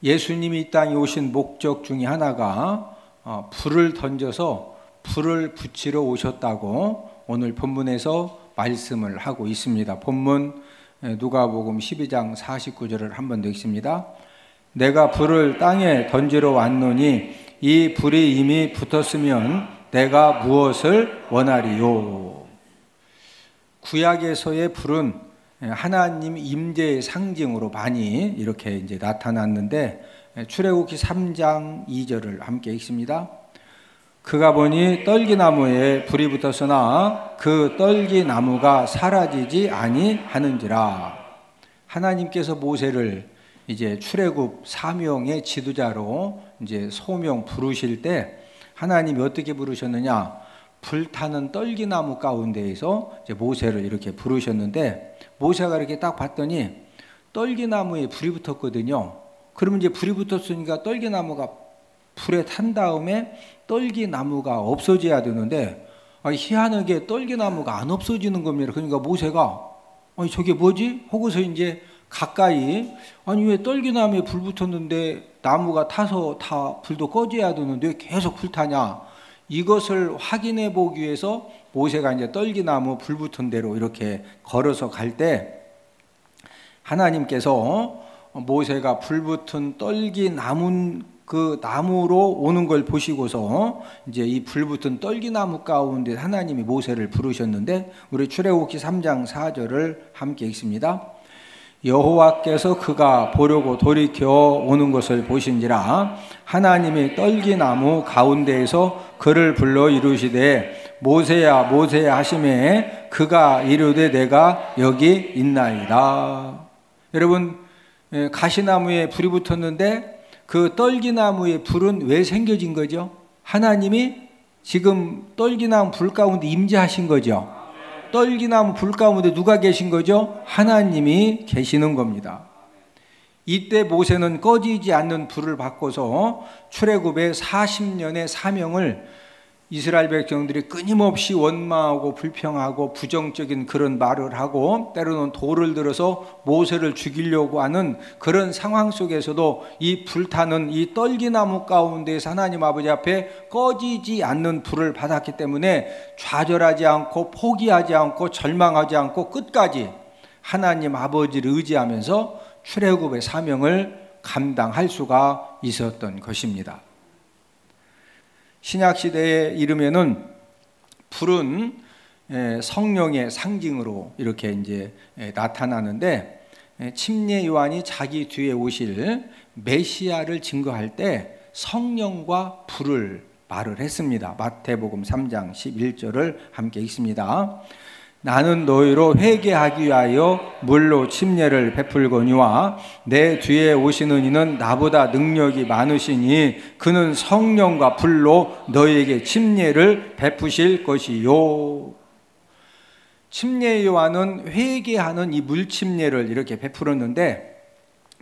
예수님이 이 땅에 오신 목적 중에 하나가 불을 던져서 불을 붙이러 오셨다고 오늘 본문에서 말씀을 하고 있습니다. 본문 누가복음 12장 49절을 한 번 더 읽습니다. 내가 불을 땅에 던지러 왔노니 이 불이 이미 붙었으면 내가 무엇을 원하리요. 구약에서의 불은 하나님 임재의 상징으로 많이 이렇게 이제 나타났는데, 출애굽기 3장 2절을 함께 읽습니다. 그가 보니 떨기나무에 불이 붙었으나 그 떨기나무가 사라지지 아니하는지라. 하나님께서 모세를 이제 출애굽 사명의 지도자로 이제 소명 부르실 때 하나님이 어떻게 부르셨느냐? 불타는 떨기나무 가운데에서 이제 모세를 이렇게 부르셨는데, 모세가 이렇게 딱 봤더니 떨기나무에 불이 붙었거든요. 그러면 이제 불이 붙었으니까 떨기나무가 불에 탄 다음에 떨기나무가 없어져야 되는데, 희한하게 떨기나무가 안 없어지는 겁니다. 그러니까 모세가 저게 뭐지? 하고서 이제 가까이, 왜 떨기나무에 불 붙었는데 나무가 타서 다 불도 꺼져야 되는데 왜 계속 불타냐? 이것을 확인해 보기 위해서 모세가 이제 떨기나무 불 붙은 대로 이렇게 걸어서 갈 때, 하나님께서 모세가 불 붙은 떨기나무 그 나무로 오는 걸 보시고서 이제 이 불 붙은 떨기나무 가운데 하나님이 모세를 부르셨는데, 우리 출애굽기 3장 4절을 함께 읽습니다. 여호와께서 그가 보려고 돌이켜 오는 것을 보신지라 하나님이 떨기나무 가운데에서 그를 불러 이르시되 모세야 모세야 하시매 그가 이르되 내가 여기 있나이다. 여러분, 가시나무에 불이 붙었는데 그 떨기나무의 불은 왜 생겨진 거죠? 하나님이 지금 떨기나무 불 가운데 임재하신 거죠. 떨기나무 불 가운데 누가 계신 거죠? 하나님이 계시는 겁니다. 이때 모세는 꺼지지 않는 불을 받고서 출애굽의 40년의 사명을 이스라엘 백성들이 끊임없이 원망하고 불평하고 부정적인 그런 말을 하고 때로는 돌을 들어서 모세를 죽이려고 하는 그런 상황 속에서도 이 불타는 이 떨기나무 가운데서 하나님 아버지 앞에 꺼지지 않는 불을 받았기 때문에 좌절하지 않고 포기하지 않고 절망하지 않고 끝까지 하나님 아버지를 의지하면서 출애굽의 사명을 감당할 수가 있었던 것입니다. 신약시대에 이르면은 불은 성령의 상징으로 이렇게 이제 나타나는데, 침례 요한이 자기 뒤에 오실 메시아를 증거할 때 성령과 불을 말을 했습니다. 마태복음 3장 11절을 함께 읽습니다. 나는 너희로 회개하기 위하여 물로 침례를 베풀거니와 내 뒤에 오시는 이는 나보다 능력이 많으시니 그는 성령과 불로 너희에게 침례를 베푸실 것이요. 침례 요한은 회개하는 이 물 침례를 이렇게 베풀었는데,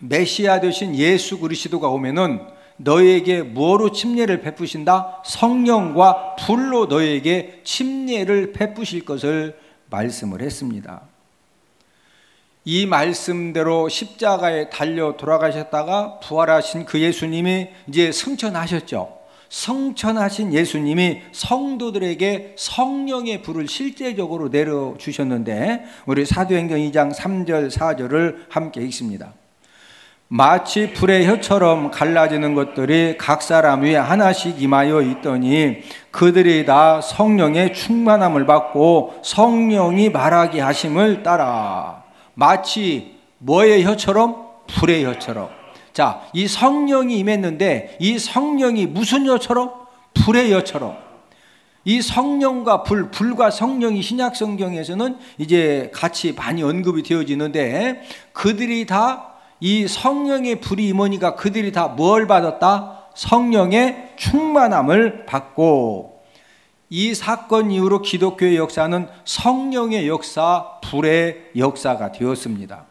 메시아 되신 예수 그리스도가 오면은 너희에게 무엇으로 침례를 베푸신다? 성령과 불로 너희에게 침례를 베푸실 것을 말씀을 했습니다. 이 말씀대로 십자가에 달려 돌아가셨다가 부활하신 그 예수님이 이제 승천하셨죠. 승천하신 예수님이 성도들에게 성령의 불을 실제적으로 내려주셨는데, 우리 사도행전 2장 3절 4절을 함께 읽습니다. 마치 불의 혀처럼 갈라지는 것들이 각 사람 위에 하나씩 임하여 있더니 그들이 다 성령의 충만함을 받고 성령이 말하게 하심을 따라. 마치 뭐의 혀처럼? 불의 혀처럼. 자, 이 성령이 임했는데 이 성령이 무슨 혀처럼? 불의 혀처럼. 이 성령과 불과 성령이 신약 성경에서는 이제 같이 많이 언급이 되어지는데, 그들이 다 이 성령의 불이 임하니까 그들이 다 뭘 받았다? 성령의 충만함을 받고, 이 사건 이후로 기독교의 역사는 성령의 역사, 불의 역사가 되었습니다.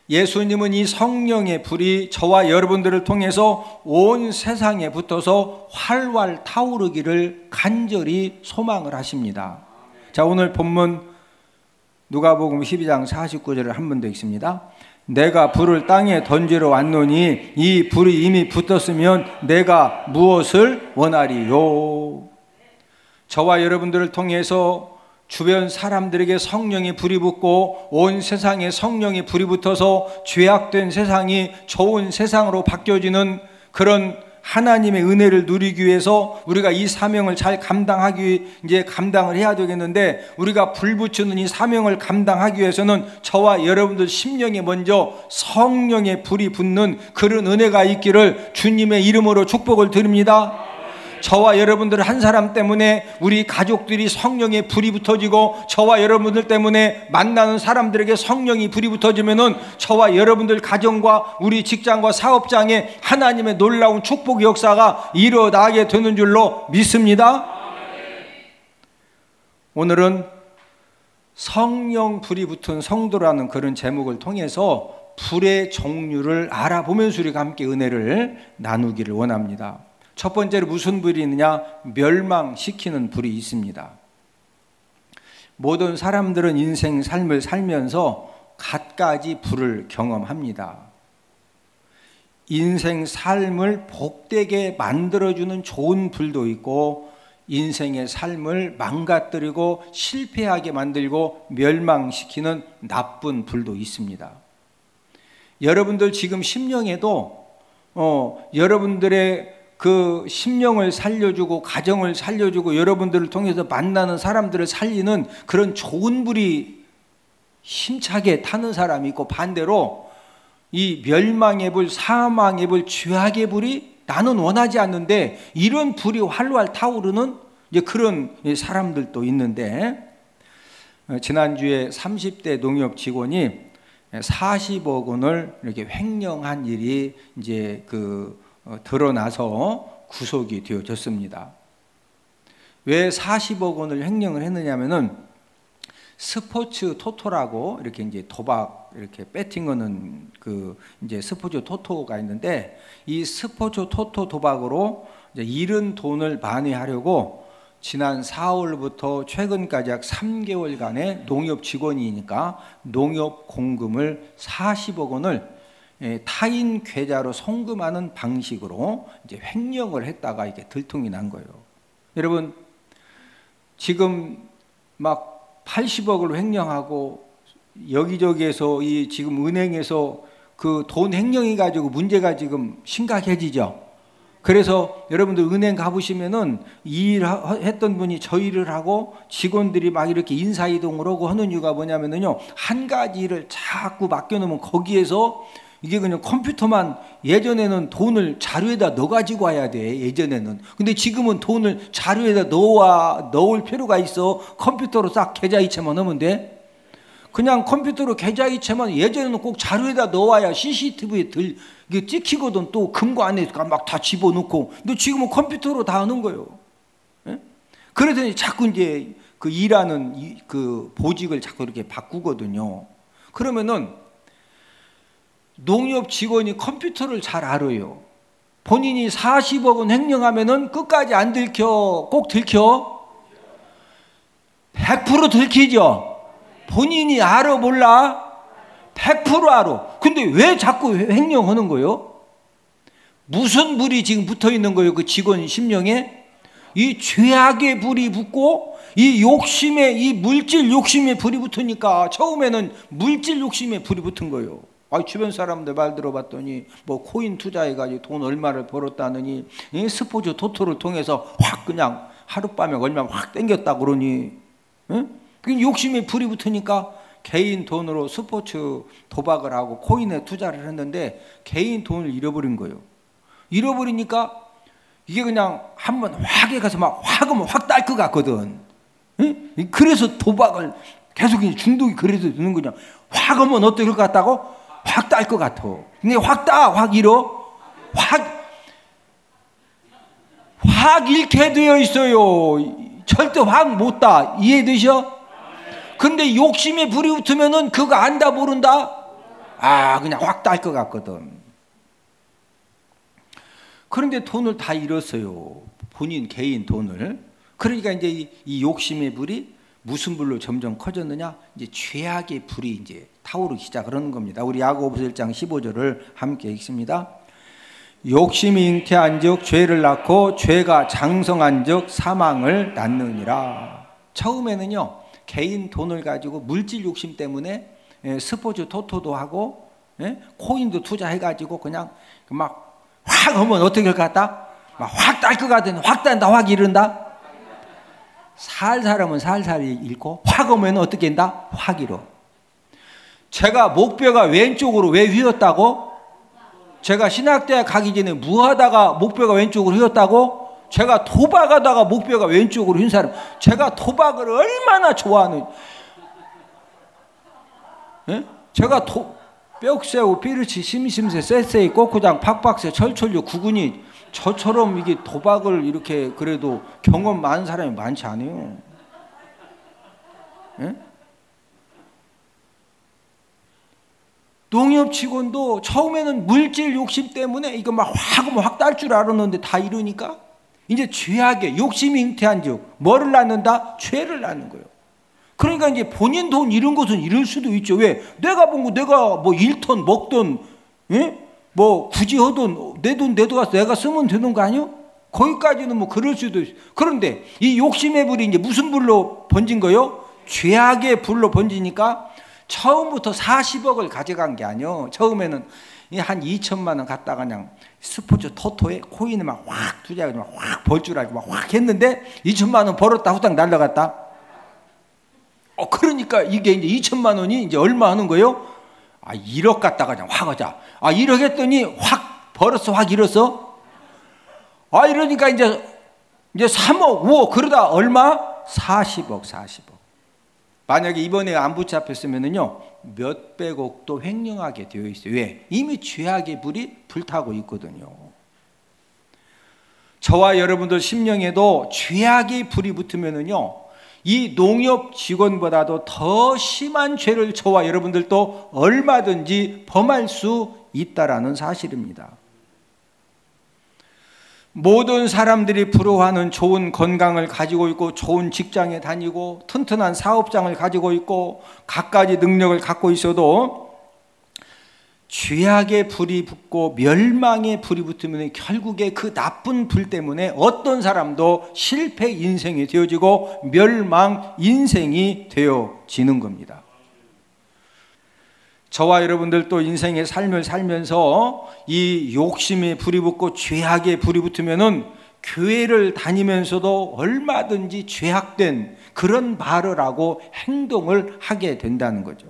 예수님은 이 성령의 불이 저와 여러분들을 통해서 온 세상에 붙어서 활활 타오르기를 간절히 소망을 하십니다. 자, 오늘 본문 누가복음 12장 49절을 한 번 더 읽습니다. 내가 불을 땅에 던지러 왔노니 이 불이 이미 붙었으면 내가 무엇을 원하리요. 저와 여러분들을 통해서 주변 사람들에게 성령의 불이 붙고 온 세상에 성령의 불이 붙어서 죄악된 세상이 좋은 세상으로 바뀌어지는 그런 하나님의 은혜를 누리기 위해서 우리가 이 사명을 잘 감당을 해야 되겠는데, 우리가 불 붙이는 이 사명을 감당하기 위해서는 저와 여러분들 심령에 먼저 성령의 불이 붙는 그런 은혜가 있기를 주님의 이름으로 축복을 드립니다. 저와 여러분들 한 사람 때문에 우리 가족들이 성령의 불이 붙어지고, 저와 여러분들 때문에 만나는 사람들에게 성령이 불이 붙어지면은 저와 여러분들 가정과 우리 직장과 사업장에 하나님의 놀라운 축복 역사가 일어나게 되는 줄로 믿습니다. 오늘은 성령 불이 붙은 성도라는 그런 제목을 통해서 불의 종류를 알아보면서 우리가 함께 은혜를 나누기를 원합니다. 첫 번째로 무슨 불이 있느냐? 멸망시키는 불이 있습니다. 모든 사람들은 인생 삶을 살면서 갖가지 불을 경험합니다. 인생 삶을 복되게 만들어주는 좋은 불도 있고, 인생의 삶을 망가뜨리고 실패하게 만들고 멸망시키는 나쁜 불도 있습니다. 여러분들 지금 심령에도 여러분들의 그 심령을 살려주고 가정을 살려주고 여러분들을 통해서 만나는 사람들을 살리는 그런 좋은 불이 힘차게 타는 사람이 있고, 반대로 이 멸망의 불, 사망의 불, 죄악의 불이 나는 원하지 않는데 이런 불이 활활 타오르는 이제 그런 사람들도 있는데, 지난주에 30대 농협 직원이 40억 원을 이렇게 횡령한 일이 이제 드러나서 구속이 되어졌습니다. 왜 40억 원을 횡령을 했느냐면은 스포츠 토토라고 이렇게 이제 도박 이렇게 배팅하는 이제 스포츠 토토가 있는데, 이 스포츠 토토 도박으로 이제 잃은 돈을 만회하려고 지난 4월부터 최근까지 약 3개월간의 농협 직원이니까 농협 공금을 40억 원을 타인 계좌로 송금하는 방식으로 이제 횡령을 했다가 이게 들통이 난 거예요. 여러분, 지금 막 80억을 횡령하고 여기저기에서 지금 은행에서 그 돈 횡령해 가지고 문제가 지금 심각해지죠. 그래서 여러분들 은행 가보시면은 이 일 했던 분이 저 일을 하고 직원들이 막 이렇게 인사이동을 하고 하는 이유가 뭐냐면요, 한 가지 일을 자꾸 맡겨놓으면 거기에서 이게 그냥 컴퓨터만, 예전에는 돈을 자료에다 넣어가지고 와야 돼, 예전에는. 근데 지금은 돈을 자료에다 넣을 필요가 있어. 컴퓨터로 싹 계좌이체만 하면 돼. 그냥 컴퓨터로 계좌이체만, 예전에는 꼭 자료에다 넣어와야 CCTV에 이게 찍히거든. 또 금고 안에 막 다 집어넣고. 근데 지금은 컴퓨터로 다 하는 거예요. 예? 그러더니 자꾸 이제 그 일하는 그 보직을 자꾸 이렇게 바꾸거든요. 그러면은 농협 직원이 컴퓨터를 잘 알아요. 본인이 40억 원 횡령하면은 끝까지 안 들켜? 꼭 들켜? 100% 들키죠? 본인이 알아 몰라? 100% 알아. 근데 왜 자꾸 횡령하는 거예요? 무슨 불이 지금 붙어 있는 거예요? 그 직원 심령에? 이 죄악의 불이 붙고 이 욕심의, 이 물질 욕심의 불이 붙으니까 처음에는 물질 욕심의 불이 붙은 거예요. 주변 사람들 말 들어봤더니 뭐 코인 투자해가지고 돈 얼마를 벌었다느니, 스포츠 토토를 통해서 확 그냥 하룻밤에 얼마 확 땡겼다 그러니, 그 욕심에 불이 붙으니까 개인 돈으로 스포츠 도박을 하고 코인에 투자를 했는데 개인 돈을 잃어버린 거예요. 잃어버리니까 이게 그냥 한번 확에 가서 막 확 하면 확 딸 것 같거든. 그래서 도박을 계속 중독이 그래서 드는 거냐. 확 하면 어떨 것 같다고? 확 딸 것 같아. 근데 확 따, 확 잃어? 확 잃게 되어 있어요. 절대 확 못 따. 이해되셔? 근데 욕심에 불이 붙으면은 그거 안다 모른다? 그냥 확 딸 것 같거든. 그런데 돈을 다 잃었어요. 본인 개인 돈을. 그러니까 이제 이 욕심의 불이 무슨 불로 점점 커졌느냐? 이제 죄악의 불이 이제 타오르기 시작하는 겁니다. 우리 야고보서 1장 15절을 함께 읽습니다. 욕심이 잉태한즉 죄를 낳고 죄가 장성한즉 사망을 낳느니라. 처음에는요, 개인 돈을 가지고 물질 욕심 때문에 스포츠 토토도 하고 코인도 투자해가지고 그냥 막 확 하면 어떻게 할 것 같다? 막 확 딸 것 같은데 확 딴다, 확 이른다. 살살 하면 살살 잃고 확 오면 어떻게 한다? 확 잃어. 제가 목뼈가 왼쪽으로 왜 휘었다고? 제가 신학대학 가기 전에 무하다가 목뼈가 왼쪽으로 휘었다고? 제가 도박하다가 목뼈가 왼쪽으로 휜 사람. 제가 도박을 얼마나 좋아하는. 제가 뼈새우, 삐르치, 심심새, 쎄쎄이, 꼬꾸장, 팍팍새, 철철류, 구근이 저처럼 이게 도박을 이렇게 그래도 경험 많은 사람이 많지 않아요. 농협 직원도 처음에는 물질 욕심 때문에 이거 막 확 딸 줄 알았는데 다 이러니까 이제 죄악에 욕심이 잉태한즉 뭐를 낳는다? 죄를 낳는 거예요. 그러니까 이제 본인 돈 잃은 것은 잃을 수도 있죠. 왜? 내가 본 거 내가 뭐 잃던 먹던 뭐 굳이 하던 내 돈 가서 내가 쓰면 되는 거 아니요? 거기까지는 뭐 그럴 수도 있어요. 그런데 이 욕심의 불이 이제 무슨 불로 번진 거요? 죄악의 불로 번지니까 처음부터 40억을 가져간 게 아니요. 처음에는 한 2천만 원 갖다가 그냥 스포츠 토토에 코인에 막 확 투자해서 확 벌 줄 알고 막 확 했는데 2천만 원 벌었다 후딱 날라갔다. 그러니까 이게 이제 2천만 원이 이제 얼마 하는 거예요? 1억 갖다가 그냥 확 하자. 1억 했더니 확 벌었어, 확 잃었어. 이러니까 이제 3억, 5억 그러다 얼마? 40억. 만약에 이번에 안 붙잡혔으면은요 몇백억도 횡령하게 되어 있어요. 왜? 이미 죄악의 불이 불타고 있거든요. 저와 여러분들 심령에도 죄악의 불이 붙으면은요 이 농협 직원보다도 더 심한 죄를 저와 여러분들도 얼마든지 범할 수 있다라는 사실입니다. 모든 사람들이 부러워하는 좋은 건강을 가지고 있고 좋은 직장에 다니고 튼튼한 사업장을 가지고 있고 갖가지 능력을 갖고 있어도 죄악의 불이 붙고 멸망의 불이 붙으면 결국에 그 나쁜 불 때문에 어떤 사람도 실패 인생이 되어지고 멸망 인생이 되어지는 겁니다. 저와 여러분들도 인생의 삶을 살면서 이 욕심의 불이 붙고 죄악의 불이 붙으면은 교회를 다니면서도 얼마든지 죄악된 그런 말을 하고 행동을 하게 된다는 거죠.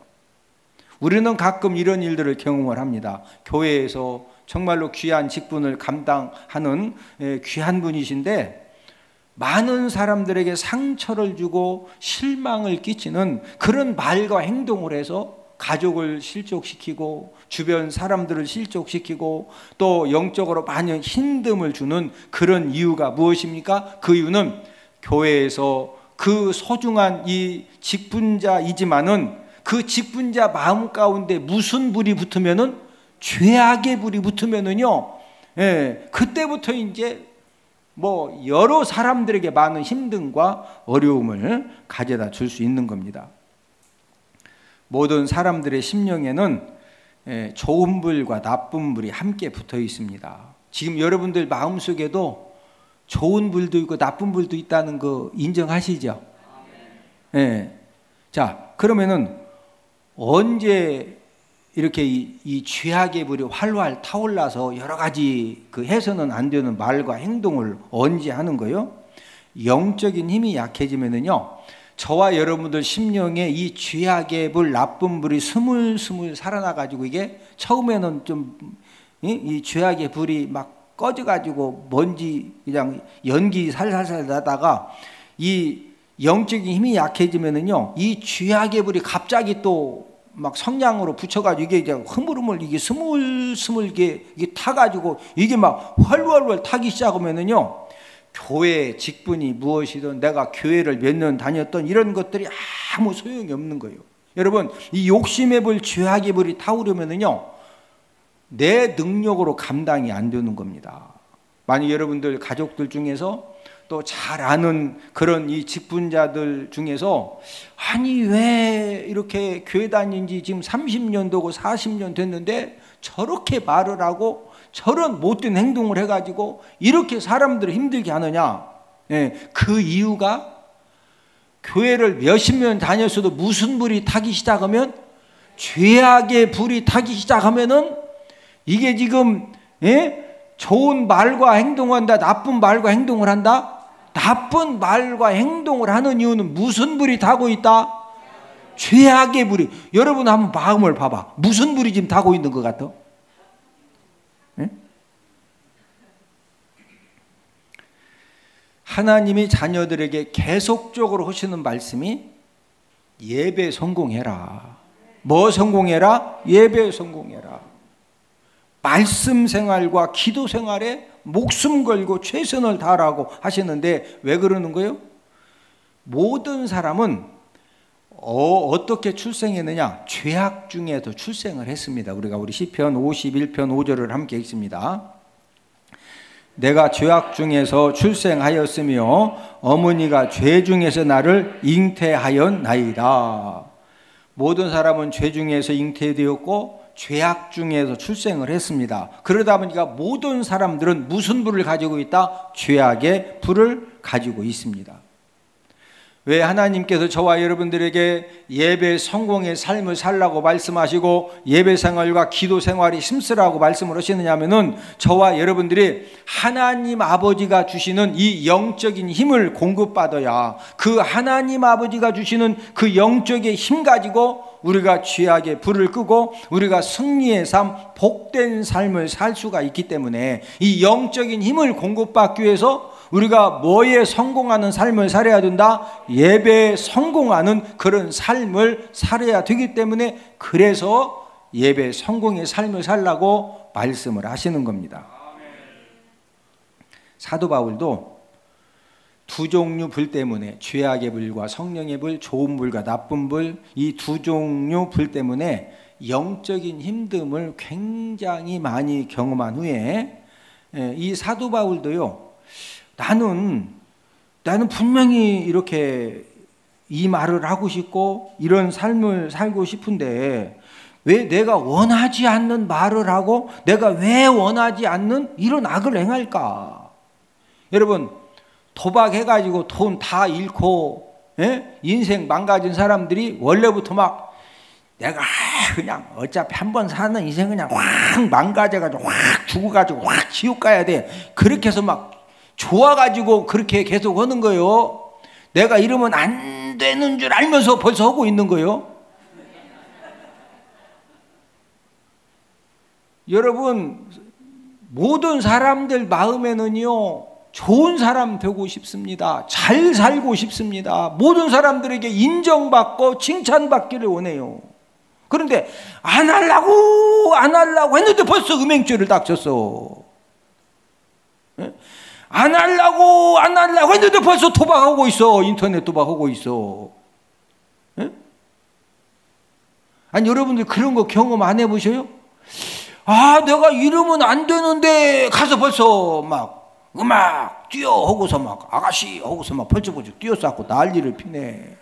우리는 가끔 이런 일들을 경험을 합니다. 교회에서 정말로 귀한 직분을 감당하는 귀한 분이신데 많은 사람들에게 상처를 주고 실망을 끼치는 그런 말과 행동을 해서 가족을 실족시키고 주변 사람들을 실족시키고 또 영적으로 많은 힘듦을 주는 그런 이유가 무엇입니까? 그 이유는 교회에서 그 소중한 이 직분자이지만은 그 직분자 마음 가운데 무슨 불이 붙으면은 죄악의 불이 붙으면은요, 그때부터 이제 뭐 여러 사람들에게 많은 힘듦과 어려움을 가져다 줄 수 있는 겁니다. 모든 사람들의 심령에는 좋은 불과 나쁜 불이 함께 붙어 있습니다. 지금 여러분들 마음속에도 좋은 불도 있고 나쁜 불도 있다는 거 인정하시죠? 자, 그러면은 언제 이렇게 이 죄악의 불이 활활 타올라서 여러 가지 그 해서는 안 되는 말과 행동을 언제 하는 거예요? 영적인 힘이 약해지면은요, 저와 여러분들 심령에 이 죄악의 불, 나쁜 불이 스물스물 살아나가지고 이게 처음에는 좀 이 죄악의 불이 막 꺼져가지고 먼지 그냥 연기 살살살 나다가 이 영적인 힘이 약해지면은요, 이 죄악의 불이 갑자기 또 막 성냥으로 붙여가지고 이게 이제 흐물흐물 이게 스물스물 이게 타가지고 이게 막 활활활 타기 시작하면은요, 교회 직분이 무엇이든 내가 교회를 몇 년 다녔던 이런 것들이 아무 소용이 없는 거예요. 여러분, 이 욕심의 불, 죄악의 불이 타오르면은요, 내 능력으로 감당이 안 되는 겁니다. 만약 여러분들 가족들 중에서 또 잘 아는 그런 이 직분자들 중에서 아니 왜 이렇게 교회 다닌 지 지금 30년도고 40년 됐는데 저렇게 말을 하고 저런 못된 행동을 해가지고 이렇게 사람들을 힘들게 하느냐. 그 이유가 교회를 몇십 년 다녔어도 무슨 불이 타기 시작하면, 죄악의 불이 타기 시작하면은 이게 지금 좋은 말과 행동한다, 나쁜 말과 행동을 한다. 나쁜 말과 행동을 하는 이유는 무슨 불이 타고 있다? 죄악의 불이. 여러분 한번 마음을 봐봐. 무슨 불이 지금 타고 있는 것 같아? 하나님이 자녀들에게 계속적으로 하시는 말씀이 예배 성공해라. 뭐 성공해라? 예배 성공해라. 말씀 생활과 기도 생활에 목숨 걸고 최선을 다하라고 하시는데 왜 그러는 거예요? 모든 사람은 어떻게 출생했느냐? 죄악 중에도 출생을 했습니다. 우리 시편 51편 5절을 함께 읽습니다. 내가 죄악 중에서 출생하였으며 어머니가 죄 중에서 나를 잉태하였나이다. 모든 사람은 죄 중에서 잉태되었고 죄악 중에서 출생을 했습니다. 그러다 보니까 모든 사람들은 무슨 불을 가지고 있다? 죄악의 불을 가지고 있습니다. 왜 하나님께서 저와 여러분들에게 예배 성공의 삶을 살라고 말씀하시고 예배 생활과 기도 생활이 힘쓰라고 말씀을 하시느냐 하면은 저와 여러분들이 하나님 아버지가 주시는 이 영적인 힘을 공급받아야 그 하나님 아버지가 주시는 그 영적인 힘 가지고 우리가 죄악의 불을 끄고 우리가 승리의 삶, 복된 삶을 살 수가 있기 때문에 이 영적인 힘을 공급받기 위해서 우리가 뭐에 성공하는 삶을 살아야 된다? 예배에 성공하는 그런 삶을 살아야 되기 때문에 그래서 예배 성공의 삶을 살라고 말씀을 하시는 겁니다. 사도 바울도 두 종류 불 때문에 죄악의 불과 성령의 불, 좋은 불과 나쁜 불, 이 두 종류 불 때문에 영적인 힘듦을 굉장히 많이 경험한 후에 이 사도 바울도요, 나는 분명히 이렇게 이 말을 하고 싶고 이런 삶을 살고 싶은데 왜 내가 원하지 않는 말을 하고 내가 왜 원하지 않는 이런 악을 행할까? 여러분, 도박해가지고 돈 다 잃고 인생 망가진 사람들이 원래부터 막 내가 그냥 어차피 한 번 사는 인생 그냥 확 망가져가지고 확 죽어가지고 확 지옥 가야 돼. 그렇게 해서 막 좋아가지고 그렇게 계속 하는 거예요. 내가 이러면 안 되는 줄 알면서 벌써 하고 있는 거예요. 여러분, 모든 사람들 마음에는요, 좋은 사람 되고 싶습니다. 잘 살고 싶습니다. 모든 사람들에게 인정받고 칭찬받기를 원해요. 그런데 안 하려고 했는데 벌써 음행죄를 딱 졌어. 안 하려고 했는데 벌써 도박하고 있어. 인터넷 도박하고 있어. 아니, 여러분들 그런 거 경험 안 해보셔요? 아, 내가 이러면 안 되는데 가서 벌써 막 음악 뛰어 하고서 막 아가씨 하고서 막 펄쩍펄쩍 뛰어쌌고 난리를 피네.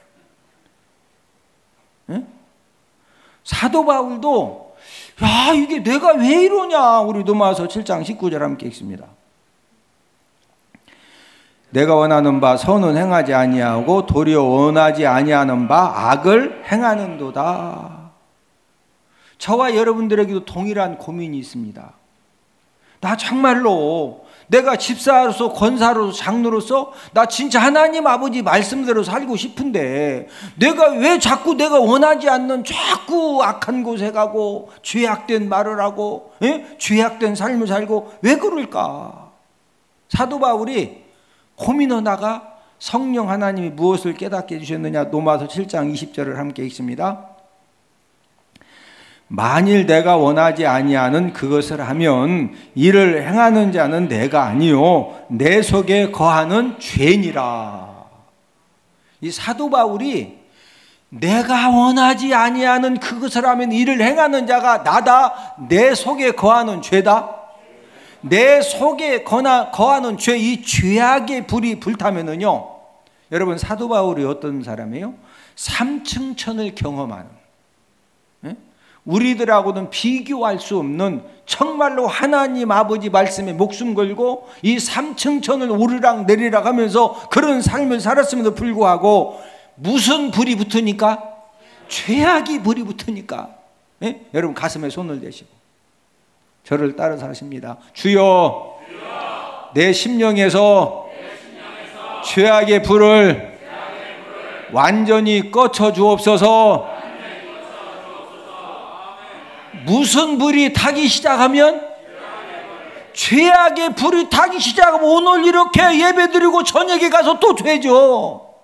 사도 바울도 야, 이게 내가 왜 이러냐. 우리 로마서 7장 19절 함께 읽습니다. 내가 원하는 바 선은 행하지 아니하고 도리어 원하지 아니하는 바 악을 행하는도다. 저와 여러분들에게도 동일한 고민이 있습니다. 나 정말로 내가 집사로서 권사로서 장로로서 나 진짜 하나님 아버지 말씀대로 살고 싶은데 내가 왜 자꾸 내가 원하지 않는 자꾸 악한 곳에 가고 죄악된 말을 하고 죄악된 삶을 살고 왜 그럴까? 사도 바울이 고민하다가 성령 하나님이 무엇을 깨닫게 해주셨느냐? 로마서 7장 20절을 함께 읽습니다. 만일 내가 원하지 아니하는 그것을 하면 이를 행하는 자는 내가 아니요 내 속에 거하는 죄니라. 이 사도 바울이 내가 원하지 아니하는 그것을 하면 이를 행하는 자가 나다, 내 속에 거하는 죄다. 내 속에 거하는 죄, 이 죄악의 불이 불타면은요, 여러분 사도 바울이 어떤 사람이에요? 삼층천을 경험하는, 우리들하고는 비교할 수 없는 정말로 하나님 아버지 말씀에 목숨 걸고 이 삼층천을 오르락 내리락 하면서 그런 삶을 살았음에도 불구하고 무슨 불이 붙으니까? 죄악이 불이 붙으니까. 여러분 가슴에 손을 대시고 저를 따라서 하십니다. 주여, 내 심령에서 죄악의 불을 완전히 꺼쳐 주옵소서. 무슨 불이 타기 시작하면? 죄악의 불이 타기 시작하면 오늘 이렇게 예배드리고 저녁에 가서 또 죄죠.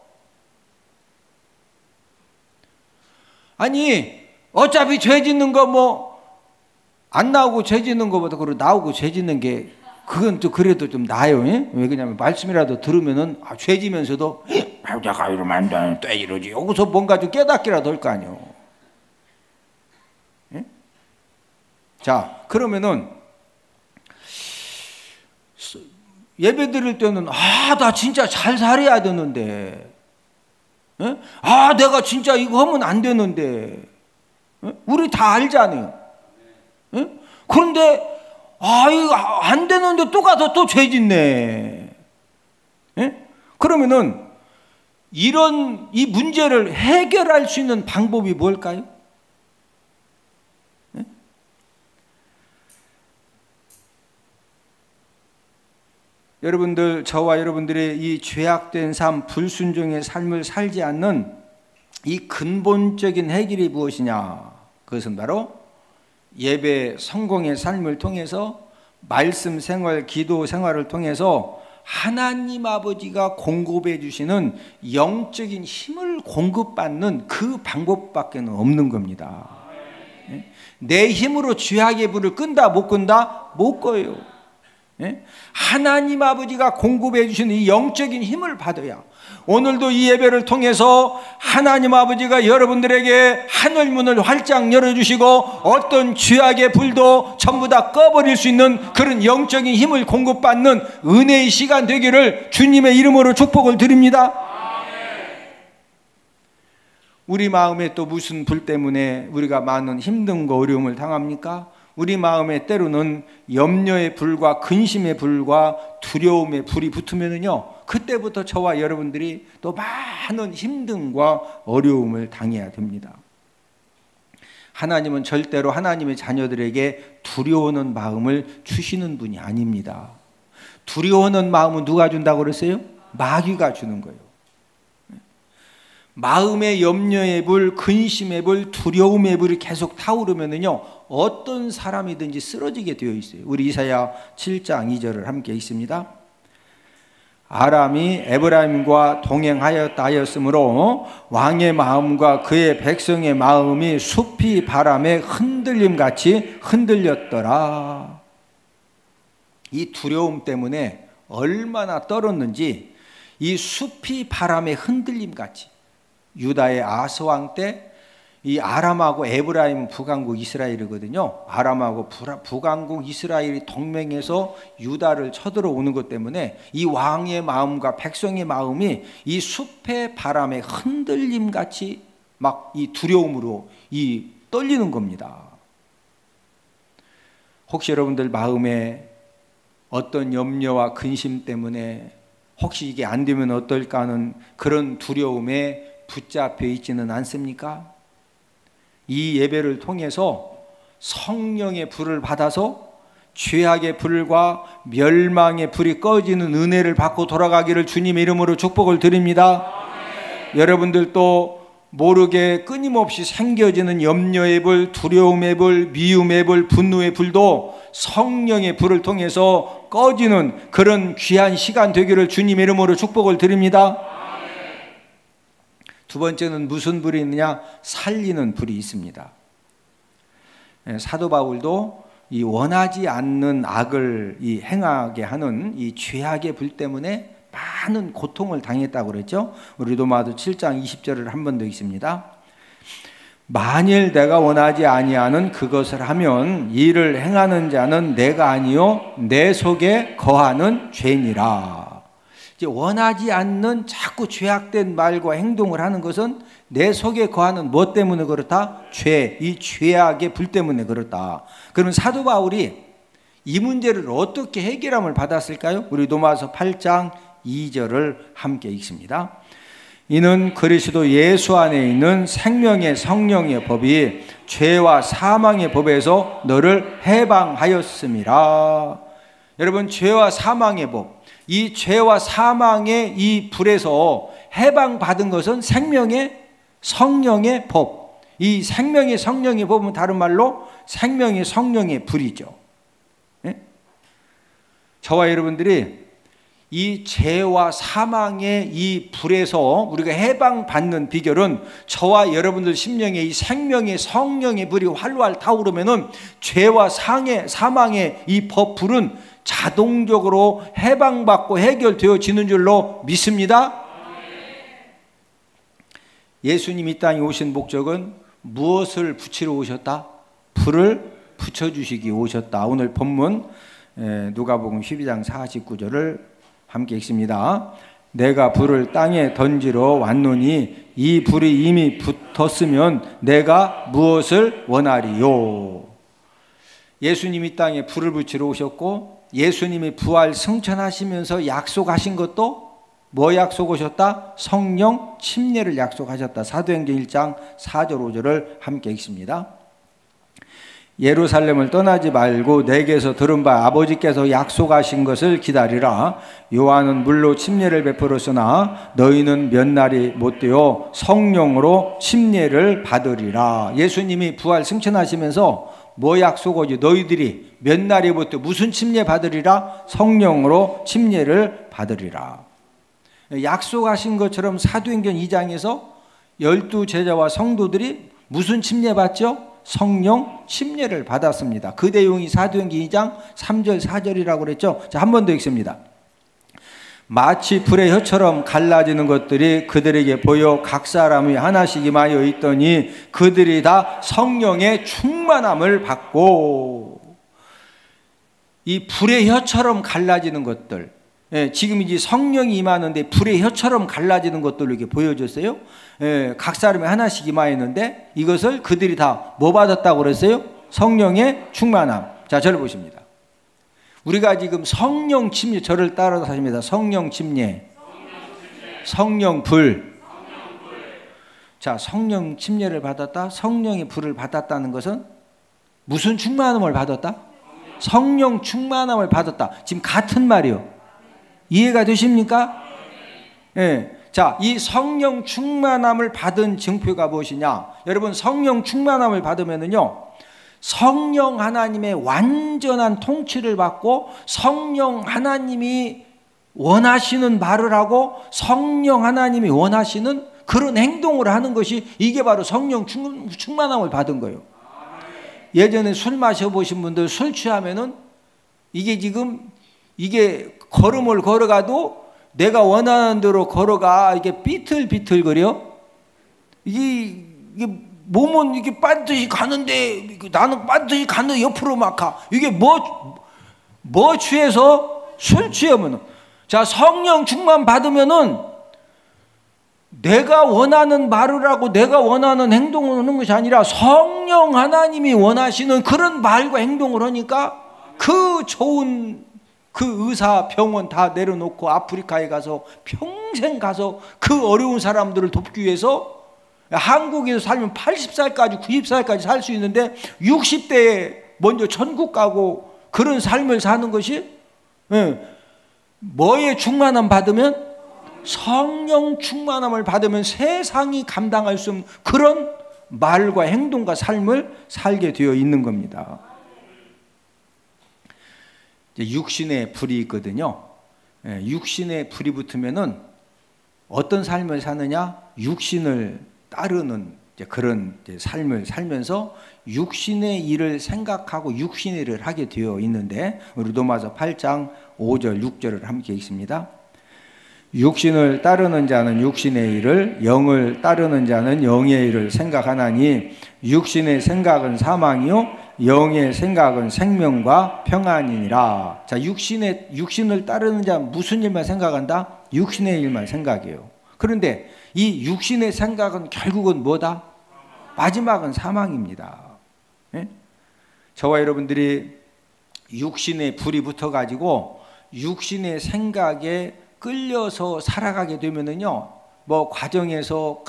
아니 어차피 죄 짓는 거 뭐 안 나오고 죄 짓는 거보다 그리고 나오고 죄 짓는 게 그건 또 그래도 좀 나아요. 왜 그러냐면 말씀이라도 들으면은 죄 지면서도 내가 이러면 안 돼, 또 이러지. 여기서 뭔가 좀 깨닫기라도 할 거 아니에요. 자, 그러면은 예배 드릴 때는 나 진짜 잘 살아야 되는데, 내가 진짜 이거 하면 안 되는데, 우리 다 알잖아요. 그런데 이거 안 되는데 또 가서 또 죄 짓네. 그러면은 이런 이 문제를 해결할 수 있는 방법이 뭘까요? 여러분들, 저와 여러분들의 이 죄악된 삶, 불순종의 삶을 살지 않는 이 근본적인 해결이 무엇이냐? 그것은 바로 예배 성공의 삶을 통해서 말씀 생활, 기도 생활을 통해서 하나님 아버지가 공급해 주시는 영적인 힘을 공급받는 그 방법밖에 없는 겁니다. 내 힘으로 죄악의 불을 끈다 못 끈다? 못 꺼요. 하나님 아버지가 공급해 주시는 이 영적인 힘을 받아야 오늘도 이 예배를 통해서 하나님 아버지가 여러분들에게 하늘문을 활짝 열어주시고 어떤 죄악의 불도 전부 다 꺼버릴 수 있는 그런 영적인 힘을 공급받는 은혜의 시간 되기를 주님의 이름으로 축복을 드립니다. 우리 마음에 또 무슨 불 때문에 우리가 많은 힘듦과 어려움을 당합니까? 우리 마음에 때로는 염려의 불과 근심의 불과 두려움의 불이 붙으면은요, 그때부터 저와 여러분들이 또 많은 힘듦과 어려움을 당해야 됩니다. 하나님은 절대로 하나님의 자녀들에게 두려워하는 마음을 주시는 분이 아닙니다. 두려워하는 마음은 누가 준다고 그랬어요? 마귀가 주는 거예요. 마음의 염려의 불, 근심의 불, 두려움의 불이 계속 타오르면은요, 어떤 사람이든지 쓰러지게 되어 있어요. 우리 이사야 7장 2절을 함께 읽습니다. 아람이 에브라임과 동행하였다 하였으므로 왕의 마음과 그의 백성의 마음이 숲이 바람에 흔들림같이 흔들렸더라. 이 두려움 때문에 얼마나 떨었는지 이 숲이 바람에 흔들림같이, 유다의 아스왕 때 이 아람하고 에브라임은 북왕국 이스라엘이거든요. 아람하고 북왕국 이스라엘이 동맹해서 유다를 쳐들어오는 것 때문에 이 왕의 마음과 백성의 마음이 이 숲의 바람에 흔들림같이 막 이 두려움으로 이 떨리는 겁니다. 혹시 여러분들 마음에 어떤 염려와 근심 때문에 혹시 이게 안 되면 어떨까 하는 그런 두려움에 붙잡혀 있지는 않습니까? 이 예배를 통해서 성령의 불을 받아서 죄악의 불과 멸망의 불이 꺼지는 은혜를 받고 돌아가기를 주님의 이름으로 축복을 드립니다. 여러분들도 모르게 끊임없이 생겨지는 염려의 불, 두려움의 불, 미움의 불, 분노의 불도 성령의 불을 통해서 꺼지는 그런 귀한 시간 되기를 주님의 이름으로 축복을 드립니다. 두 번째는 무슨 불이 있느냐? 살리는 불이 있습니다. 사도 바울도 이 원하지 않는 악을 이 행하게 하는 이 죄악의 불 때문에 많은 고통을 당했다고 그랬죠. 우리 로마서 7장 20절을 한 번 더 읽습니다. 만일 내가 원하지 아니하는 그것을 하면 이를 행하는 자는 내가 아니요 내 속에 거하는 죄니라. 이제 원하지 않는 자꾸 죄악된 말과 행동을 하는 것은 내 속에 거하는 뭐 때문에 그렇다? 죄, 이 죄악의 불 때문에 그렇다. 그러면 사도 바울이 이 문제를 어떻게 해결함을 받았을까요? 우리 로마서 8장 2절을 함께 읽습니다. 이는 그리스도 예수 안에 있는 생명의 성령의 법이 죄와 사망의 법에서 너를 해방하였음이라. 여러분, 죄와 사망의 법, 이 죄와 사망의 이 불에서 해방받은 것은 생명의 성령의 법. 이 생명의 성령의 법은 다른 말로 생명의 성령의 불이죠. 네? 저와 여러분들이 이 죄와 사망의 이 불에서 우리가 해방받는 비결은 저와 여러분들 심령에 이 생명의 성령의 불이 활활 타오르면은 죄와 사망의 이 불은 자동적으로 해방받고 해결되어지는 줄로 믿습니다. 예수님이 이 땅에 오신 목적은 무엇을 붙이러 오셨다? 불을 붙여주시기 오셨다. 오늘 본문 누가복음 12장 49절을 함께 읽습니다. 내가 불을 땅에 던지러 왔노니 이 불이 이미 붙었으면 내가 무엇을 원하리요. 예수님이 땅에 불을 붙이러 오셨고 예수님이 부활 승천하시면서 약속하신 것도 뭐 약속하셨다? 성령 침례를 약속하셨다. 사도행전 1장 4절 5절을 함께 읽습니다. 예루살렘을 떠나지 말고 내게서 들은 바 아버지께서 약속하신 것을 기다리라. 요한은 물로 침례를 베풀었으나 너희는 몇 날이 못되어 성령으로 침례를 받으리라. 예수님이 부활 승천하시면서 뭐 약속하지? 너희들이 몇 날이 못되어 무슨 침례 받으리라? 성령으로 침례를 받으리라. 약속하신 것처럼 사도행전 2장에서 12제자와 성도들이 무슨 침례 받죠? 성령 침례를 받았습니다. 그 내용이 사도행전 2장 3절 4절이라고 그랬죠. 자, 한 번 더 읽습니다. 마치 불의 혀처럼 갈라지는 것들이 그들에게 보여 각 사람이 하나씩 임하여 있더니 그들이 다 성령의 충만함을 받고. 이 불의 혀처럼 갈라지는 것들, 지금 이제 성령이 임하는데 불의 혀처럼 갈라지는 것들로 이렇게 보여줬어요. 각 사람이 하나씩 임하였는데 이것을 그들이 다 뭐 받았다고 그랬어요? 성령의 충만함. 자, 저를 보십니다. 우리가 지금 성령 침례, 저를 따라서 하십니다. 성령 침례, 성령 불. 자, 성령 침례를 받았다, 성령의 불을 받았다는 것은 무슨 충만함을 받았다? 성령 충만함을 받았다. 지금 같은 말이요. 이해가 되십니까? 예. 자, 이 성령 충만함을 받은 증표가 무엇이냐? 여러분, 성령 충만함을 받으면은요, 성령 하나님의 완전한 통치를 받고 성령 하나님이 원하시는 말을 하고 성령 하나님이 원하시는 그런 행동을 하는 것이 이게 바로 성령 충만함을 받은 거예요. 예전에 술 마셔보신 분들 술 취하면은 이게 지금 이게 걸음을 걸어가도 내가 원하는 대로 걸어가 이게 삐틀삐틀거려. 이게 몸은 이게 반드시 가는데 나는 반드시 가는 옆으로 막 가. 이게 뭐 취해서 술 취하면 자, 성령 충만 받으면은 내가 원하는 말을 하고 내가 원하는 행동을 하는 것이 아니라 성령 하나님이 원하시는 그런 말과 행동을 하니까 그 좋은 그 의사 병원 다 내려놓고 아프리카에 가서 평생 가서 그 어려운 사람들을 돕기 위해서 한국에서 살면 80살까지 90살까지 살 수 있는데 60대에 먼저 천국 가고 그런 삶을 사는 것이 뭐에 충만함 받으면 성령 충만함을 받으면 세상이 감당할 수 없는 그런 말과 행동과 삶을 살게 되어 있는 겁니다. 육신의 불이 있거든요. 육신의 불이 붙으면은 어떤 삶을 사느냐? 육신을 따르는 그런 삶을 살면서 육신의 일을 생각하고 육신의 일을 하게 되어 있는데 우리 로마서 8장 5절 6절을 함께 읽습니다. 육신을 따르는 자는 육신의 일을, 영을 따르는 자는 영의 일을 생각하나니 육신의 생각은 사망이요 영의 생각은 생명과 평안이니라. 자, 육신을 따르는 자는 무슨 일만 생각한다? 육신의 일만 생각해요. 그런데 이 육신의 생각은 결국은 뭐다? 마지막은 사망입니다. 예? 저와 여러분들이 육신에 불이 붙어가지고 육신의 생각에 끌려서 살아가게 되면은요, 뭐 과정에서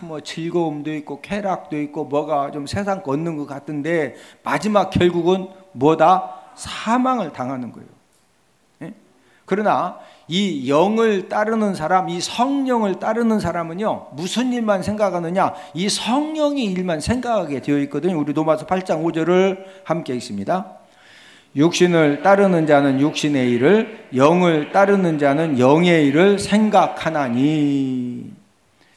뭐 즐거움도 있고 쾌락도 있고 뭐가 좀 세상 걷는 것 같은데 마지막 결국은 뭐다? 사망을 당하는 거예요. 예? 그러나 이 영을 따르는 사람, 이 성령을 따르는 사람은요, 무슨 일만 생각하느냐? 이 성령의 일만 생각하게 되어 있거든요. 우리 로마서 8장 5절을 함께 읽습니다. 육신을 따르는 자는 육신의 일을, 영을 따르는 자는 영의 일을 생각하나니.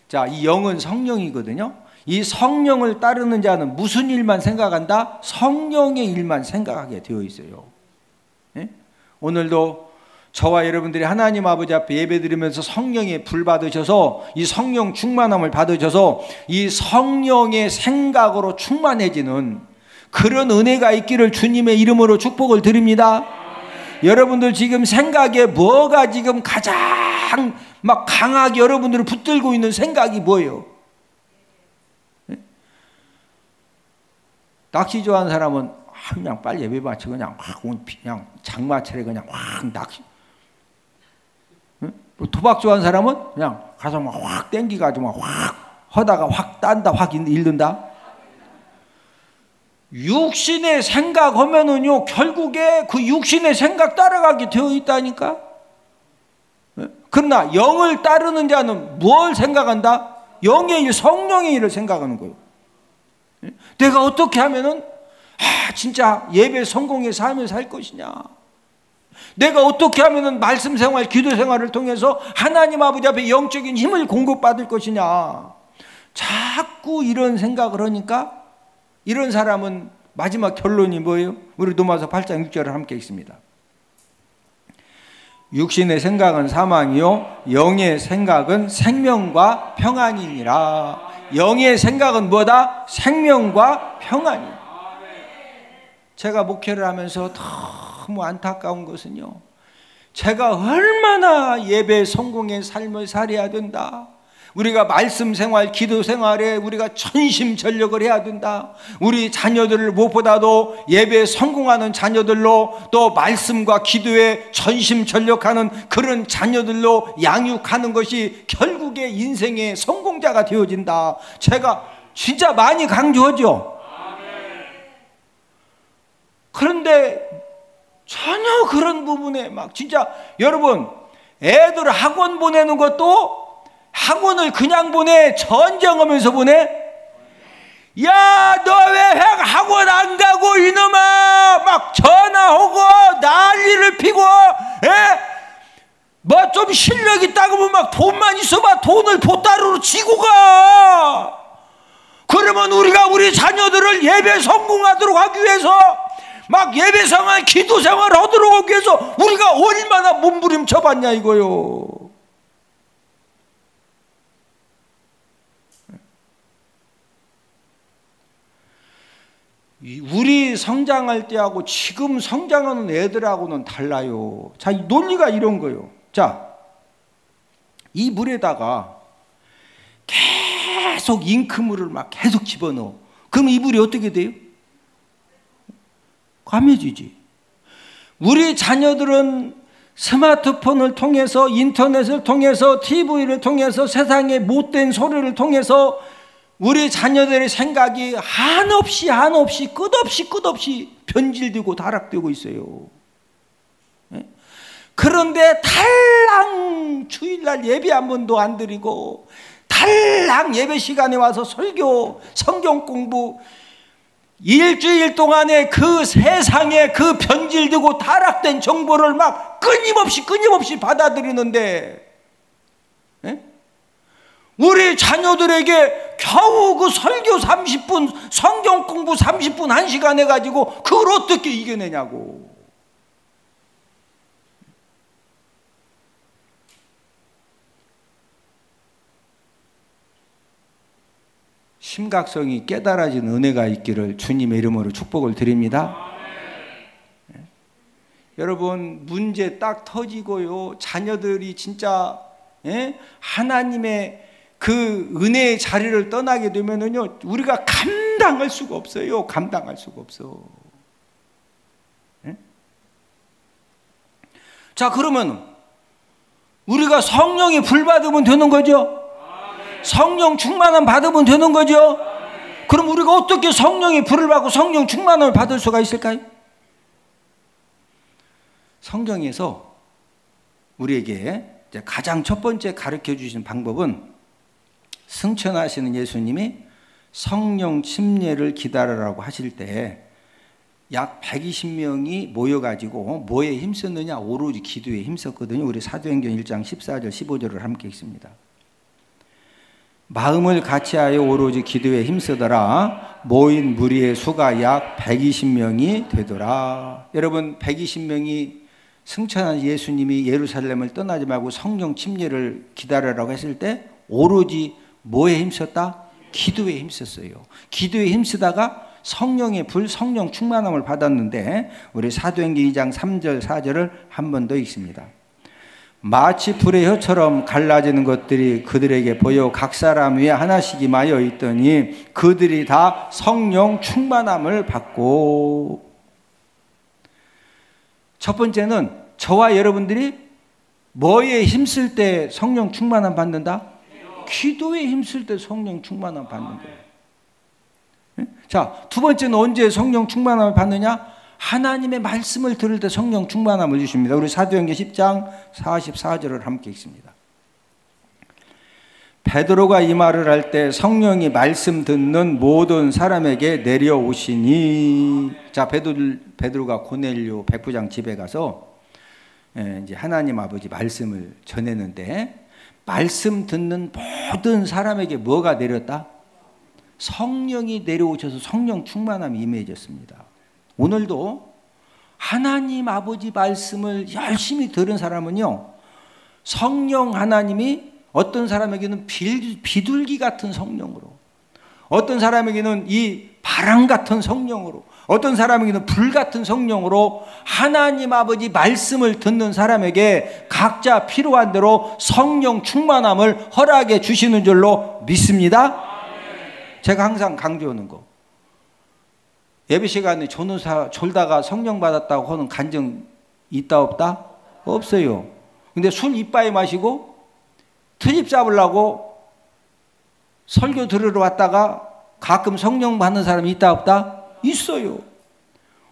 자, 이 영은 성령이거든요. 이 성령을 따르는 자는 무슨 일만 생각한다? 성령의 일만 생각하게 되어 있어요. 예? 오늘도 저와 여러분들이 하나님 아버지 앞에 예배드리면서 성령의 불 받으셔서 이 성령 충만함을 받으셔서 이 성령의 생각으로 충만해지는 그런 은혜가 있기를 주님의 이름으로 축복을 드립니다. 여러분들 지금 생각에 뭐가 지금 가장 막 강하게 여러분들을 붙들고 있는 생각이 뭐예요? 낚시 좋아하는 사람은 그냥 빨리 예배 마치고 그냥 장마철에 그냥 확 낚시. 도박 좋아하는 사람은 그냥 가서 막 확 땡기가지고 막 확 하다가 확 딴다, 확 잃는다. 육신의 생각하면은요, 결국에 그 육신의 생각 따라가게 되어 있다니까. 그러나 영을 따르는 자는 뭘 생각한다? 영의 일, 성령의 일을 생각하는 거예요. 내가 어떻게 하면은 진짜 예배 성공의 삶을 살 것이냐? 내가 어떻게 하면은 말씀 생활, 기도 생활을 통해서 하나님 아버지 앞에 영적인 힘을 공급받을 것이냐? 자꾸 이런 생각을 하니까 이런 사람은 마지막 결론이 뭐예요? 우리 로마서 8장 6절을 함께 읽습니다. 육신의 생각은 사망이요 영의 생각은 생명과 평안이니라. 영의 생각은 뭐다? 생명과 평안이다. 제가 목회를 하면서 너무 안타까운 것은요, 제가 얼마나 예배 성공의 삶을 살아야 된다, 우리가 말씀 생활, 기도 생활에 우리가 전심전력을 해야 된다, 우리 자녀들을 무엇보다도 예배에 성공하는 자녀들로, 또 말씀과 기도에 전심전력하는 그런 자녀들로 양육하는 것이 결국에 인생의 성공자가 되어진다. 제가 진짜 많이 강조하죠. 그런데 전혀 그런 부분에 막 진짜 여러분, 애들 학원 보내는 것도 학원을 그냥 보내? 전쟁하면서 보내? 야, 너 왜 학원 안 가고 이놈아? 막 전화하고 난리를 피고, 뭐 좀 실력 있다고 하면 막 돈만 있어봐 돈을 보따리로 지고 가. 그러면 우리가 우리 자녀들을 예배 성공하도록 하기 위해서, 막 예배 생활, 기도 생활을 하도록 하기 위해서 우리가 얼마나 몸부림쳐봤냐 이거요. 우리 성장할 때하고 지금 성장하는 애들하고는 달라요. 자, 이 논리가 이런 거예요. 자, 이 물에다가 계속 잉크물을 막 계속 집어넣어. 그럼 이 물이 어떻게 돼요? 까매지지. 우리 자녀들은 스마트폰을 통해서, 인터넷을 통해서, TV를 통해서, 세상의 못된 소리를 통해서 우리 자녀들의 생각이 한없이 끝없이 변질되고 타락되고 있어요. 그런데 달랑 주일날 예배 한 번도 안 드리고, 달랑 예배 시간에 와서 설교, 성경 공부, 일주일 동안에 그 세상에 그 변질되고 타락된 정보를 막 끊임없이 받아들이는데, 우리 자녀들에게 겨우 그 설교 30분, 성경 공부 30분, 1시간 해가지고 그걸 어떻게 이겨내냐고. 심각성이 깨달아진 은혜가 있기를 주님의 이름으로 축복을 드립니다. 여러분, 문제 딱 터지고요, 자녀들이 진짜 하나님의 그 은혜의 자리를 떠나게 되면은요, 우리가 감당할 수가 없어요. 감당할 수가 없어. 자, 그러면 우리가 성령의 불 받으면 되는 거죠? 성령 충만함 받으면 되는 거죠? 그럼 우리가 어떻게 성령의 불을 받고 성령 충만함을 받을 수가 있을까요? 성경에서 우리에게 가장 첫 번째 가르쳐 주신 방법은, 승천하시는 예수님이 성령 침례를 기다리라고 하실 때 약 120명이 모여가지고 뭐에 힘썼느냐? 오로지 기도에 힘썼거든요. 우리 사도행전 1장 14절 15절을 함께 읽습니다. 마음을 같이하여 오로지 기도에 힘쓰더라. 모인 무리의 수가 약 120명이 되더라. 여러분, 120명이 승천한 예수님이 예루살렘을 떠나지 말고 성령 침례를 기다리라고 했을 때 오로지 뭐에 힘썼다? 기도에 힘썼어요. 기도에 힘쓰다가 성령의 불, 성령 충만함을 받았는데, 우리 사도행전 2장 3절 4절을 한 번 더 읽습니다. 마치 불의 혀처럼 갈라지는 것들이 그들에게 보여 각 사람 위에 하나씩 임하여 있더니 그들이 다 성령 충만함을 받고. 첫 번째는 저와 여러분들이 뭐에 힘쓸 때 성령 충만함 받는다? 기도에 힘쓸 때 성령 충만함 받는 거예요. 자, 두 번째는 언제 성령 충만함을 받느냐? 하나님의 말씀을 들을 때 성령 충만함을 주십니다. 우리 사도행전 10장 44절을 함께 읽습니다. 베드로가 이 말을 할 때 성령이 말씀 듣는 모든 사람에게 내려오시니. 자, 베드로가 고넬료 백부장 집에 가서 이제 하나님 아버지 말씀을 전했는데, 말씀 듣는 모든 사람에게 뭐가 내렸다? 성령이 내려오셔서 성령 충만함이 임해졌습니다. 오늘도 하나님 아버지 말씀을 열심히 들은 사람은요, 성령 하나님이 어떤 사람에게는 비둘기 같은 성령으로, 어떤 사람에게는 이 바람 같은 성령으로, 어떤 사람에게는 불 같은 성령으로 하나님 아버지 말씀을 듣는 사람에게 각자 필요한 대로 성령 충만함을 허락해 주시는 줄로 믿습니다. 제가 항상 강조하는 거, 예배 시간에 조노사 졸다가 성령 받았다고 하는 간증 있다 없다? 없어요. 근데 술 이빠이 마시고 트집 잡으려고 설교 들으러 왔다가 가끔 성령 받는 사람이 있다 없다? 있어요.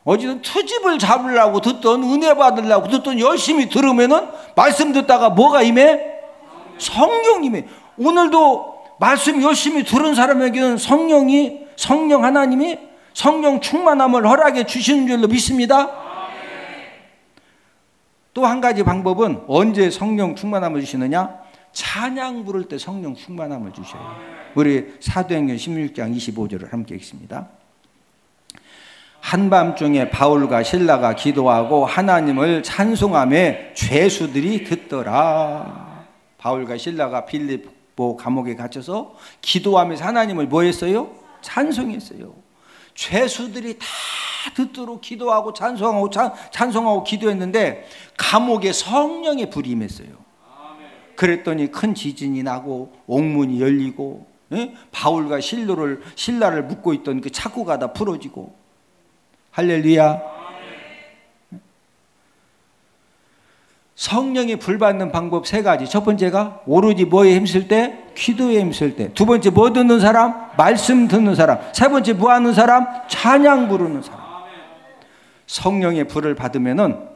어쨌든 트집을 잡으려고 듣던, 은혜 받으려고 듣던 열심히 들으면은 말씀 듣다가 뭐가 임해? 성령 임해. 오늘도 말씀 열심히 들은 사람에게는 성령 하나님이 성령 충만함을 허락해 주시는 줄로 믿습니다. 또 한 가지 방법은 언제 성령 충만함을 주시느냐? 찬양 부를 때 성령 충만함을 주셔요. 우리 사도행전 16장 25절을 함께 읽습니다. 한밤중에 바울과 실라가 기도하고 하나님을 찬송하며 죄수들이 듣더라. 바울과 실라가 빌립보 감옥에 갇혀서 기도하면서 하나님을 뭐 했어요? 찬송했어요. 죄수들이 다 듣도록 기도하고 찬송하고 기도했는데 감옥에 성령의 불이 임했어요. 그랬더니 큰 지진이 나고 옥문이 열리고, 바울과 신라를 묶고 있던 그 차고가 다 풀어지고. 할렐루야. 성령의 불 받는 방법 세 가지. 첫 번째가 오로지 뭐에 힘쓸 때? 기도에 힘쓸 때. 두 번째 뭐 듣는 사람? 말씀 듣는 사람. 세 번째 뭐 하는 사람? 찬양 부르는 사람. 성령의 불을 받으면은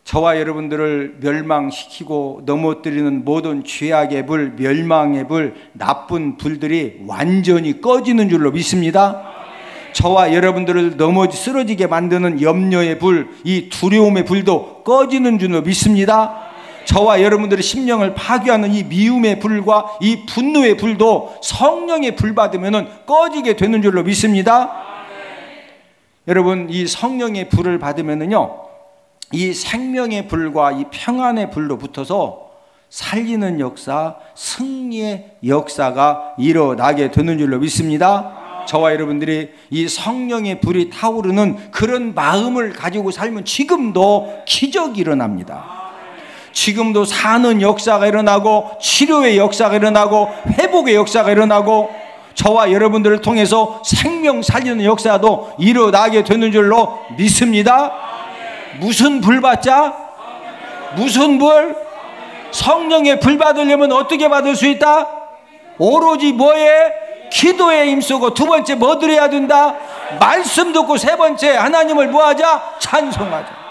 저와 여러분들을 멸망시키고 넘어뜨리는 모든 죄악의 불, 멸망의 불, 나쁜 불들이 완전히 꺼지는 줄로 믿습니다. 저와 여러분들을 쓰러지게 만드는 염려의 불, 이 두려움의 불도 꺼지는 줄로 믿습니다. 저와 여러분들의 심령을 파괴하는 이 미움의 불과 이 분노의 불도 성령의 불 받으면 꺼지게 되는 줄로 믿습니다. 여러분, 이 성령의 불을 받으면요, 이 생명의 불과 이 평안의 불로 붙어서 살리는 역사, 승리의 역사가 일어나게 되는 줄로 믿습니다. 저와 여러분들이 이 성령의 불이 타오르는 그런 마음을 가지고 살면 지금도 기적이 일어납니다. 지금도 사는 역사가 일어나고, 치료의 역사가 일어나고, 회복의 역사가 일어나고, 저와 여러분들을 통해서 생명 살리는 역사도 일어나게 되는 줄로 믿습니다. 무슨 불 받자? 무슨 불? 성령의 불 받으려면 어떻게 받을 수 있다? 오로지 뭐에? 기도에 힘쓰고, 두 번째 뭐 드려야 된다? 말씀 듣고, 세 번째 하나님을 뭐하자? 찬송하자.